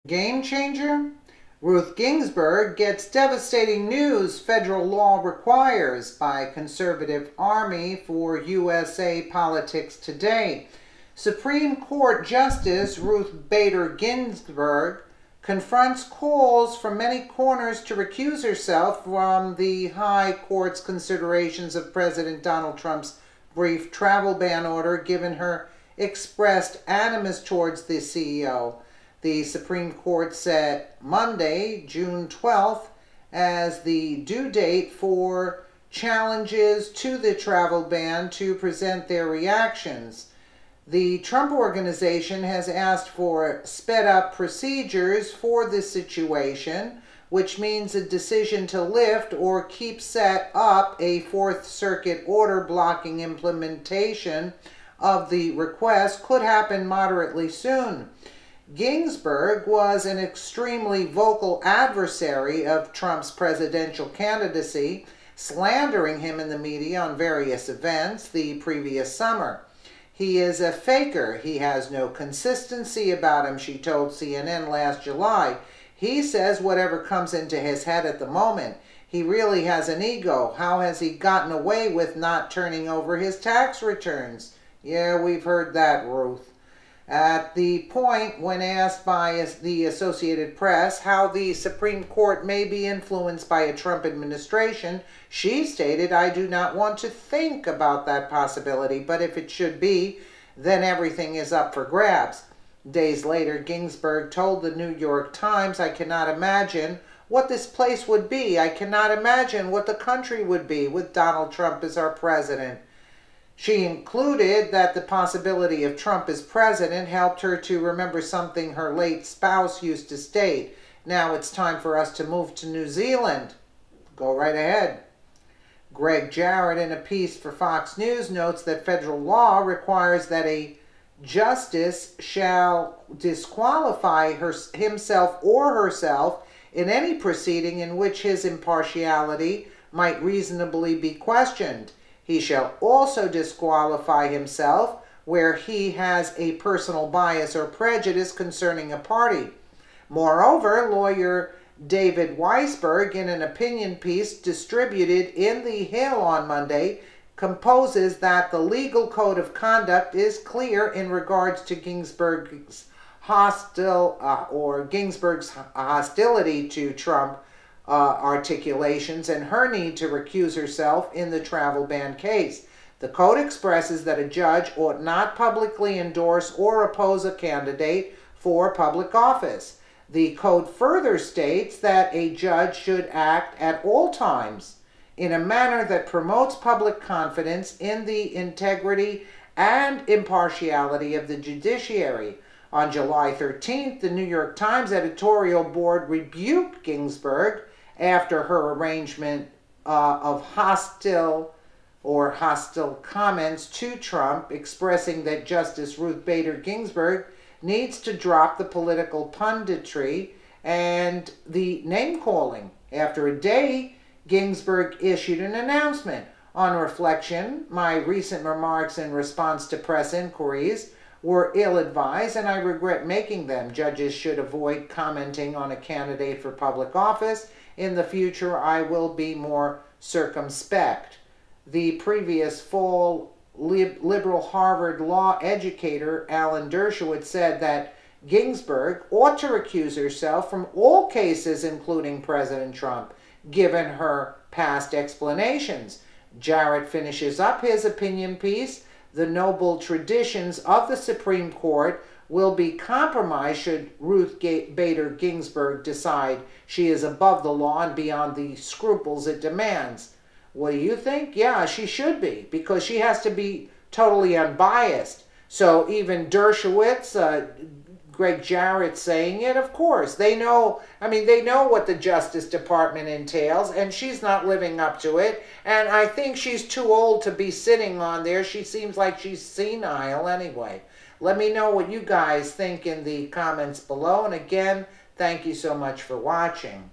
Game changer? Ruth Gingsberg gets devastating news federal law requires by conservative army for USA Politics Today. Supreme Court Justice Ruth Bader Ginsburg confronts calls from many corners to recuse herself from the High Court's considerations of President Donald Trump's brief travel ban order, given her expressed animus towards the CEO. The Supreme Court set Monday, June 12th, as the due date for challenges to the travel ban to present their reactions. The Trump Organization has asked for sped up procedures for this situation, which means a decision to lift or keep set up a Fourth Circuit order blocking implementation of the request could happen moderately soon. Gingsberg was an extremely vocal adversary of Trump's presidential candidacy, slandering him in the media on various events the previous summer. He is a faker. He has no consistency about him, she told CNN last July. He says whatever comes into his head at the moment. He really has an ego. How has he gotten away with not turning over his tax returns? Yeah, we've heard that, Ruth. At the point when asked by the Associated Press how the Supreme Court may be influenced by a Trump administration, she stated, "I do not want to think about that possibility, but if it should be, then everything is up for grabs." Days later, Ginsburg told the New York Times, "I cannot imagine what this place would be. I cannot imagine what the country would be with Donald Trump as our president." She included that the possibility of Trump as president helped her to remember something her late spouse used to state: "Now it's time for us to move to New Zealand." Go right ahead. Greg Jarrett, in a piece for Fox News, notes that federal law requires that a justice shall disqualify himself or herself in any proceeding in which his impartiality might reasonably be questioned. He shall also disqualify himself where he has a personal bias or prejudice concerning a party. Moreover, lawyer David Weisberg, in an opinion piece distributed in The Hill on Monday, composes that the legal code of conduct is clear in regards to Ginsburg's hostility to Trump articulations and her need to recuse herself in the travel ban case. The code expresses that a judge ought not publicly endorse or oppose a candidate for public office. The code further states that a judge should act at all times in a manner that promotes public confidence in the integrity and impartiality of the judiciary. On July 13th, the New York Times editorial board rebuked Ginsburg after her arraignment of hostile comments to Trump, expressing that Justice Ruth Bader Ginsburg needs to drop the political punditry and the name-calling. After a day, Ginsburg issued an announcement. "On reflection, my recent remarks in response to press inquiries were ill-advised, and I regret making them. Judges should avoid commenting on a candidate for public office. In the future, I will be more circumspect." The previous fall liberal Harvard law educator Alan Dershowitz said that Ginsburg ought to recuse herself from all cases including President Trump, given her past explanations. Jarrett finishes up his opinion piece: "The noble traditions of the Supreme Court will be compromised should Ruth Bader Ginsburg decide she is above the law and beyond the scruples it demands." What do you think? Yeah, she should be, because she has to be totally unbiased. So even Dershowitz, Greg Jarrett saying it, of course. They know what the Justice Department entails, and she's not living up to it. And I think she's too old to be sitting on there. She seems like she's senile anyway. Let me know what you guys think in the comments below. And again, thank you so much for watching.